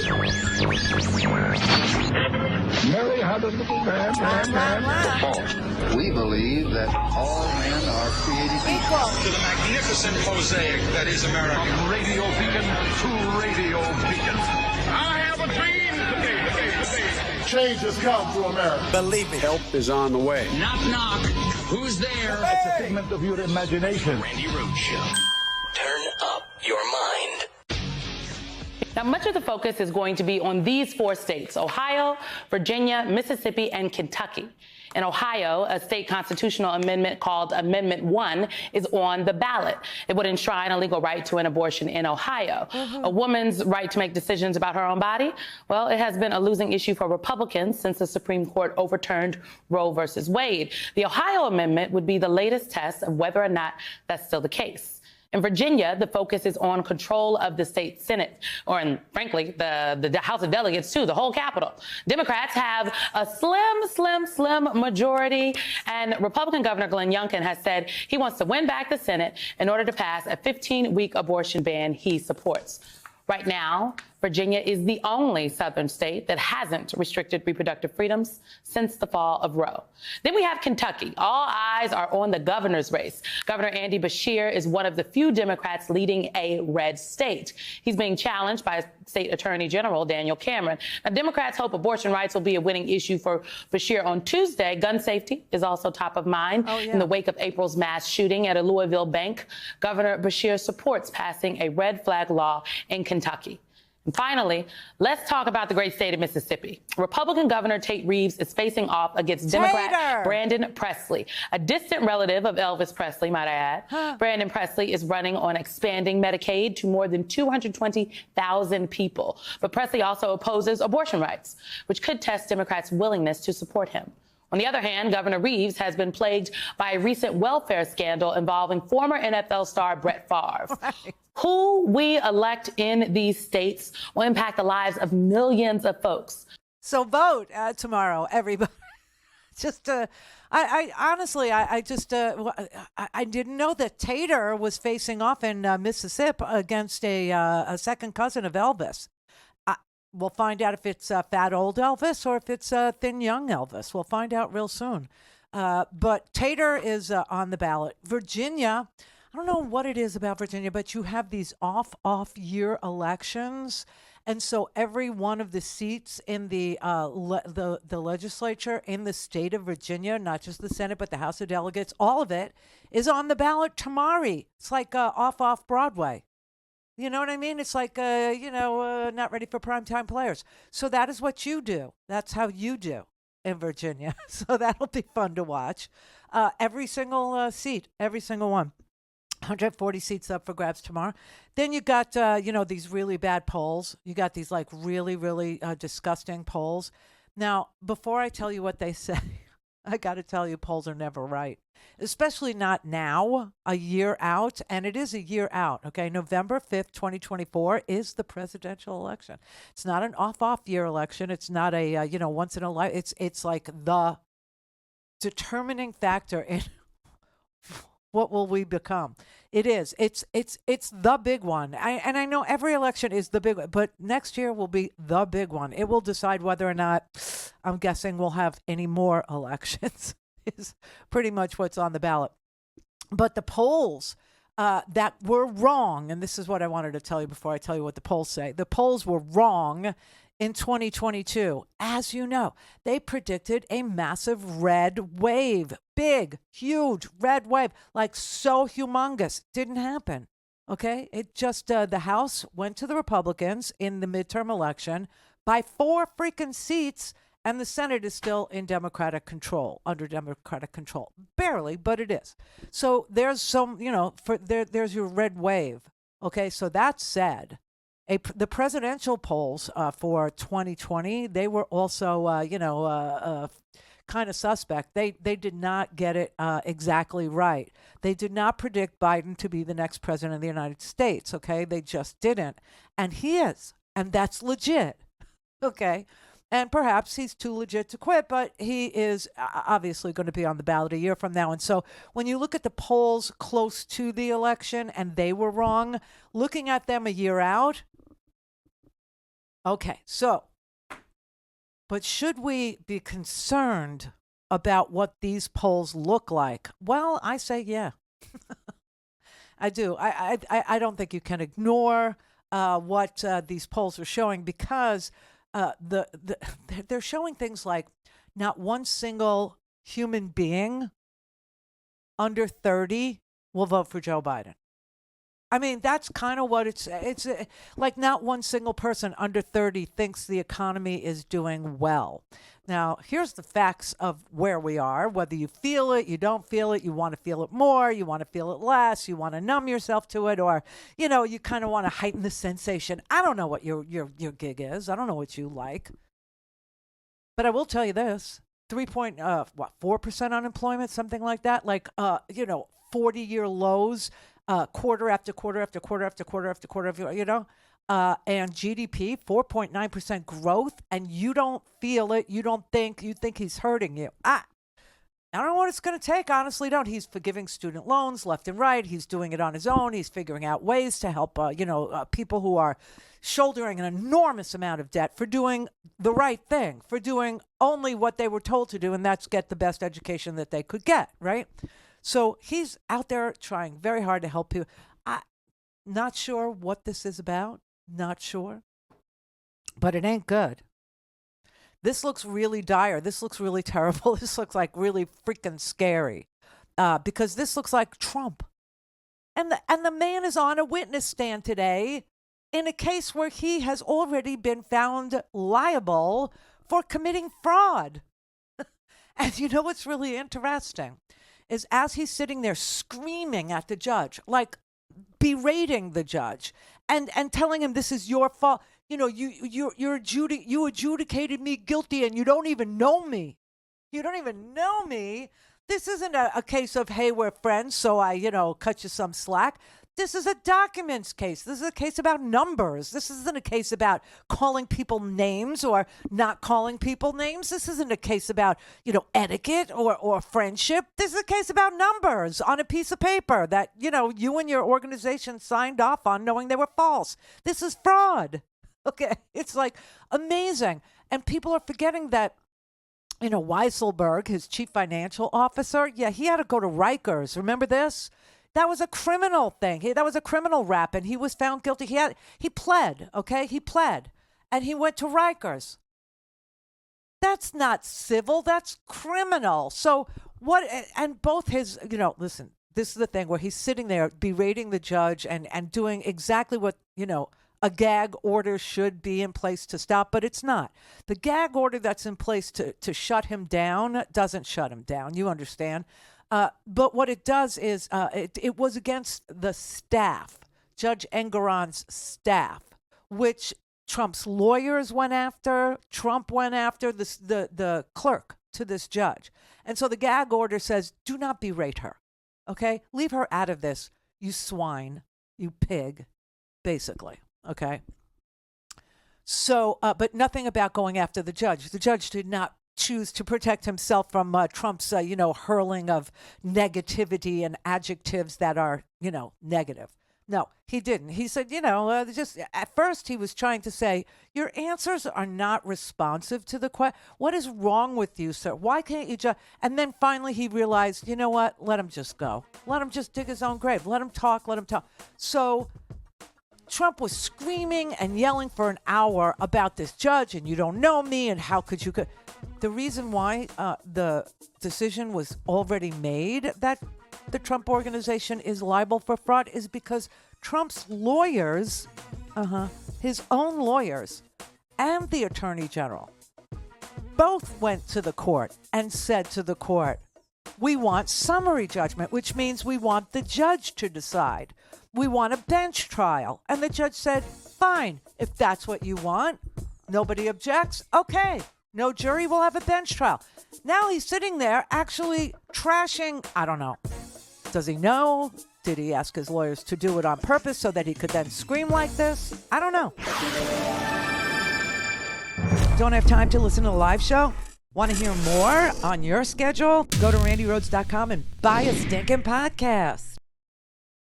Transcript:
Mary had a little man. We believe that all men are created equal. To the magnificent mosaic that is America. From radio beacon to radio beacon. I have a dream today. Change has come to America. Believe me. Help is on the way. Knock, knock. Who's there? It's a figment of your imagination. Randi Rhodes Show. Turn up your mind. Now, much of the focus is going to be on these 4 states: Ohio, Virginia, Mississippi, and Kentucky. In Ohio, a state constitutional amendment called Amendment 1 is on the ballot. It would enshrine a legal right to an abortion in Ohio. A woman's right to make decisions about her own body, well, it has been a losing issue for Republicans since the Supreme Court overturned Roe versus Wade. The Ohio amendment would be the latest test of whether or not that's still the case. In Virginia, the focus is on control of the state Senate, or frankly, the House of Delegates, too, the whole Capitol. Democrats have a slim majority, and Republican Governor Glenn Youngkin has said he wants to win back the Senate in order to pass a 15-week abortion ban he supports. Right now, Virginia is the only southern state that hasn't restricted reproductive freedoms since the fall of Roe. Then we have Kentucky. All eyes are on the governor's race. Governor Andy Beshear is one of the few Democrats leading a red state. He's being challenged by State Attorney General Daniel Cameron. Now, Democrats hope abortion rights will be a winning issue for Beshear on Tuesday. Gun safety is also top of mind. In the wake of April's mass shooting at a Louisville bank, Governor Beshear supports passing a red flag law in Kentucky. And finally, let's talk about the great state of Mississippi. Republican Governor Tate Reeves is facing off against Democrat Brandon Presley, a distant relative of Elvis Presley, might I add. Brandon Presley is running on expanding Medicaid to more than 220,000 people. But Presley also opposes abortion rights, which could test Democrats' willingness to support him. On the other hand, Governor Reeves has been plagued by a recent welfare scandal involving former NFL star Brett Favre. Who we elect in these states will impact the lives of millions of folks. So vote tomorrow, everybody. I honestly didn't know that Tater was facing off in Mississippi against a second cousin of Elvis. We'll find out if it's fat old Elvis or if it's thin young Elvis. We'll find out real soon. But Tater is on the ballot. Virginia, I don't know what it is about Virginia, but you have these off-year elections. And so every one of the seats in the legislature in the state of Virginia, not just the Senate, but the House of Delegates, all of it is on the ballot tomorrow. It's like off Broadway. You know what I mean? It's like, not ready for primetime players. So that is what you do. That's how you do in Virginia. So that'll be fun to watch. Every single seat, every single one. 140 seats up for grabs tomorrow. Then you got, these really bad polls. You got these like really disgusting polls. Now, before I tell you what they say, I got to tell you, polls are never right, especially not now, a year out. And it is a year out. OK, November 5th, 2024 is the presidential election. It's not an off year election. It's not a, once in a life. It's like the determining factor in what will we become. It is. It's the big one. And I know every election is the big one, but next year will be the big one. It will decide whether or not, I'm guessing, we'll have any more elections is pretty much what's on the ballot. But the polls that were wrong, and this is what I wanted to tell you before I tell you what the polls say. The polls were wrong in 2022. As you know, they predicted a massive red wave. Big, huge red wave, like so humongous. Didn't happen. Okay? It just, the House went to the Republicans in the midterm election by 4 freaking seats, and the Senate is still in Democratic control, under Democratic control. Barely, but it is. So there's some, there's your red wave. Okay? So that said, the presidential polls for 2020, they were also, kind of suspect. They did not get it exactly right. They did not predict Biden to be the next president of the United States, okay? They just didn't. And he is, and that's legit, okay? And perhaps he's too legit to quit, but he is obviously going to be on the ballot a year from now. And so when you look at the polls close to the election and they were wrong, looking at them a year out, Okay, so, but should we be concerned about what these polls look like? Well, I say yeah. I do. I don't think you can ignore what these polls are showing, because they're showing things like not one single human being under 30 will vote for Joe Biden. I mean, that's kind of what it's like. Not one single person under 30 thinks the economy is doing well. Now, here's the facts of where we are. Whether you feel it, you don't feel it, you want to feel it more, you want to feel it less, you want to numb yourself to it, or, you know, you kind of want to heighten the sensation. I don't know what your gig is. I don't know what you like. But I will tell you this. 4% unemployment, something like that. Like, 40-year lows, quarter after quarter after quarter after quarter after quarter, and GDP, 4.9% growth, and you don't feel it. You think he's hurting you. I don't know what it's going to take. Honestly, don't. He's forgiving student loans left and right. He's doing it on his own. He's figuring out ways to help, people who are shouldering an enormous amount of debt for doing the right thing, for doing only what they were told to do, and that's get the best education that they could get, right? So he's out there trying very hard to help people. I'm not sure what this is about. Not sure. But it ain't good. This looks really dire. This looks really terrible. This looks like really freaking scary, because this looks like Trump. And the man is on a witness stand today in a case where he has already been found liable for committing fraud. And you know what's really interesting is as he's sitting there screaming at the judge, like berating the judge and telling him this is your fault. You know, you adjudicated me guilty and you don't even know me. You don't even know me. This isn't a case of, hey, we're friends, so I, cut you some slack. This is a documents case. This is a case about numbers. This isn't a case about calling people names or not calling people names. This isn't a case about, etiquette or friendship. This is a case about numbers on a piece of paper that, you and your organization signed off on knowing they were false. This is fraud. Okay. It's like amazing. And people are forgetting that, Weisselberg, his chief financial officer, he had to go to Rikers. Remember this? That was a criminal thing. That was a criminal rap, and he was found guilty. He pled, okay? He pled, and he went to Rikers. That's not civil. That's criminal. So what? And both his, listen, this is the thing where he's sitting there berating the judge and doing exactly what, a gag order should be in place to stop, but it's not. The gag order that's in place to shut him down doesn't shut him down. You understand? But what it does is it was against the staff, Judge Engoron's staff, which Trump's lawyers went after. Trump went after the clerk to this judge. And so the gag order says, do not berate her. Okay? Leave her out of this, you swine, you pig, basically. Okay? So, but nothing about going after the judge. The judge did not choose to protect himself from Trump's, hurling of negativity and adjectives that are, negative. No, he didn't. He said, just at first he was trying to say, your answers are not responsive to the question. What is wrong with you, sir? Why can't you just? And then finally he realized, you know what? Let him just go. Let him just dig his own grave. Let him talk. Let him talk. So Trump was screaming and yelling for an hour about this judge, and you don't know me, and how could you? The reason why the decision was already made that the Trump organization is liable for fraud is because Trump's lawyers, his own lawyers, and the attorney general both went to the court and said to the court, we want summary judgment, which means we want the judge to decide. We want a bench trial. And the judge said, fine, if that's what you want. Nobody objects. Okay, no jury, will have a bench trial. Now he's sitting there actually trashing, I don't know. Does he know? Did he ask his lawyers to do it on purpose so that he could then scream like this? I don't know. Don't have time to listen to the live show? Want to hear more on your schedule? Go to randyrhodes.com and buy a stinking podcast.